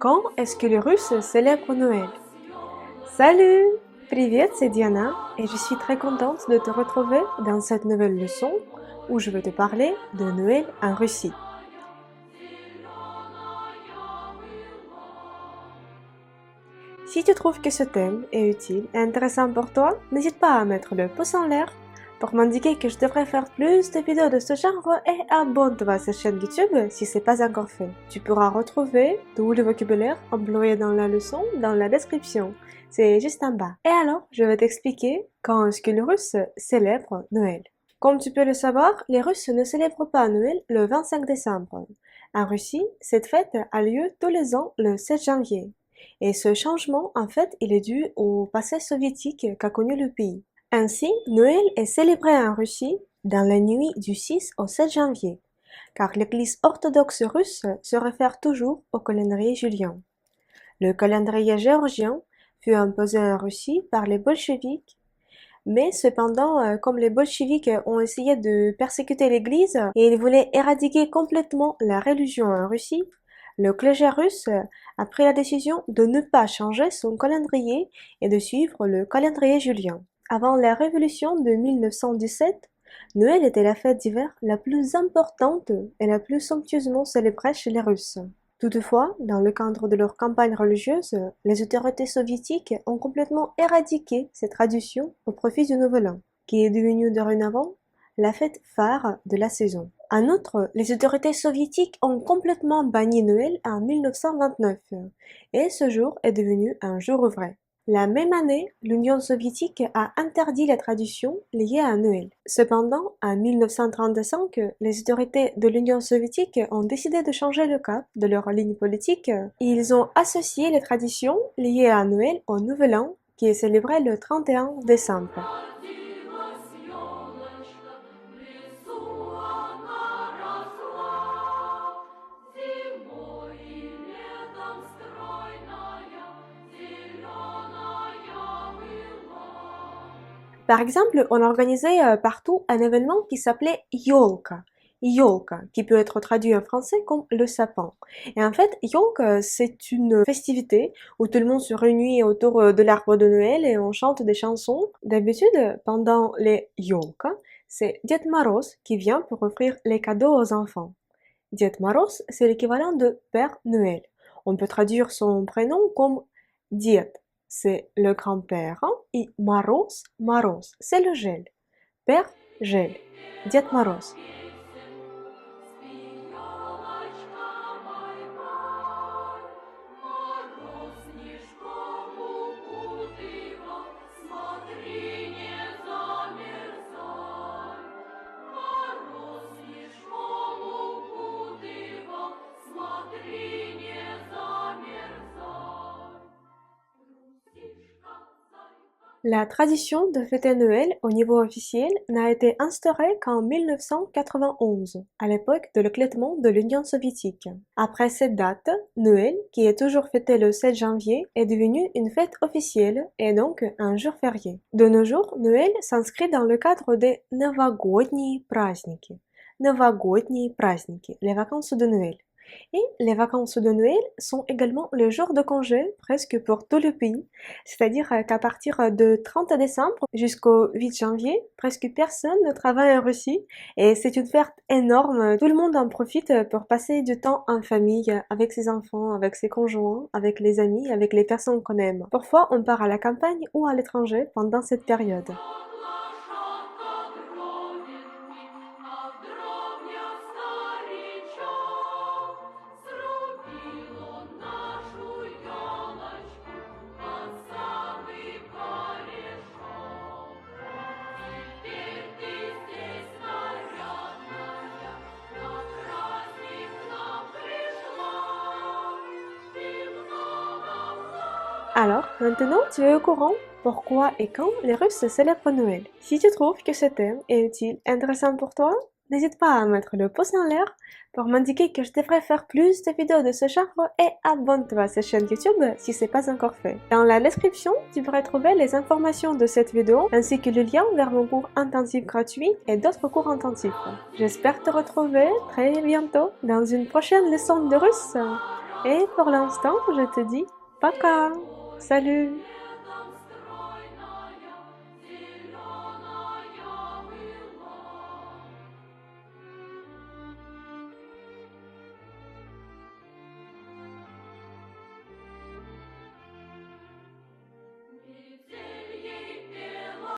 Quand est-ce que les Russes célèbrent Noël? Salut! Привет, c'est Diana et je suis très contente de te retrouver dans cette nouvelle leçon où je vais te parler de Noël en Russie. Si tu trouves que ce thème est utile et intéressant pour toi, n'hésite pas à mettre le pouce en l'air pour m'indiquer que je devrais faire plus de vidéos de ce genre et abonne-toi à cette chaîne YouTube si ce n'est pas encore fait. Tu pourras retrouver tout le vocabulaire employé dans la leçon dans la description. C'est juste en bas. Et alors, je vais t'expliquer quand est-ce que les Russes célèbrent Noël. Comme tu peux le savoir, les Russes ne célèbrent pas Noël le 25 décembre. En Russie, cette fête a lieu tous les ans le 7 janvier. Et ce changement, en fait, il est dû au passé soviétique qu'a connu le pays. Ainsi, Noël est célébré en Russie dans la nuit du 6 au 7 janvier, car l'Église orthodoxe russe se réfère toujours au calendrier julien. Le calendrier géorgien fut imposé en Russie par les bolcheviks, mais cependant, comme les bolcheviks ont essayé de persécuter l'Église et ils voulaient éradiquer complètement la religion en Russie, le clergé russe a pris la décision de ne pas changer son calendrier et de suivre le calendrier julien. Avant la révolution de 1917, Noël était la fête d'hiver la plus importante et la plus somptueusement célébrée chez les Russes. Toutefois, dans le cadre de leur campagne religieuse, les autorités soviétiques ont complètement éradiqué cette tradition au profit du Nouvel An, qui est devenu dorénavant la fête phare de la saison. En outre, les autorités soviétiques ont complètement banni Noël en 1929, et ce jour est devenu un jour ouvré. La même année, l'Union soviétique a interdit la tradition liée à Noël. Cependant, en 1935, les autorités de l'Union soviétique ont décidé de changer le cap de leur ligne politique et ils ont associé les traditions liées à Noël au Nouvel An, qui est célébré le 31 décembre. Par exemple, on organisait partout un événement qui s'appelait Yolka. Yolka, qui peut être traduit en français comme le sapin. Et en fait, Yolka, c'est une festivité où tout le monde se réunit autour de l'arbre de Noël et on chante des chansons. D'habitude, pendant les Yolka, c'est Dед Moroz qui vient pour offrir les cadeaux aux enfants. Ded Moroz, c'est l'équivalent de Père Noël. On peut traduire son prénom comme Ded, c'est le grand-père, et Moroz, Moroz, c'est le gel. Père, gel. Ded Moroz. La tradition de fêter Noël au niveau officiel n'a été instaurée qu'en 1991, à l'époque de l'éclatement de l'Union soviétique. Après cette date, Noël, qui est toujours fêté le 7 janvier, est devenu une fête officielle et donc un jour férié. De nos jours, Noël s'inscrit dans le cadre des Новогодние праздники. Новогодние праздники, les vacances de Noël. Et les vacances de Noël sont également le jour de congé presque pour tout le pays, c'est-à-dire qu'à partir de 30 décembre jusqu'au 8 janvier, presque personne ne travaille en Russie et c'est une fête énorme. Tout le monde en profite pour passer du temps en famille, avec ses enfants, avec ses conjoints, avec les amis, avec les personnes qu'on aime. Parfois, on part à la campagne ou à l'étranger pendant cette période. Alors, maintenant, tu es au courant pourquoi et quand les Russes célèbrent Noël. Si tu trouves que ce thème est utile et intéressant pour toi, n'hésite pas à mettre le pouce en l'air pour m'indiquer que je devrais faire plus de vidéos de ce genre et abonne-toi à cette chaîne YouTube si ce n'est pas encore fait. Dans la description, tu pourras trouver les informations de cette vidéo ainsi que le lien vers mon cours intensif gratuit et d'autres cours intensifs. J'espère te retrouver très bientôt dans une prochaine leçon de russe. Et pour l'instant, je te dis paka. Salut!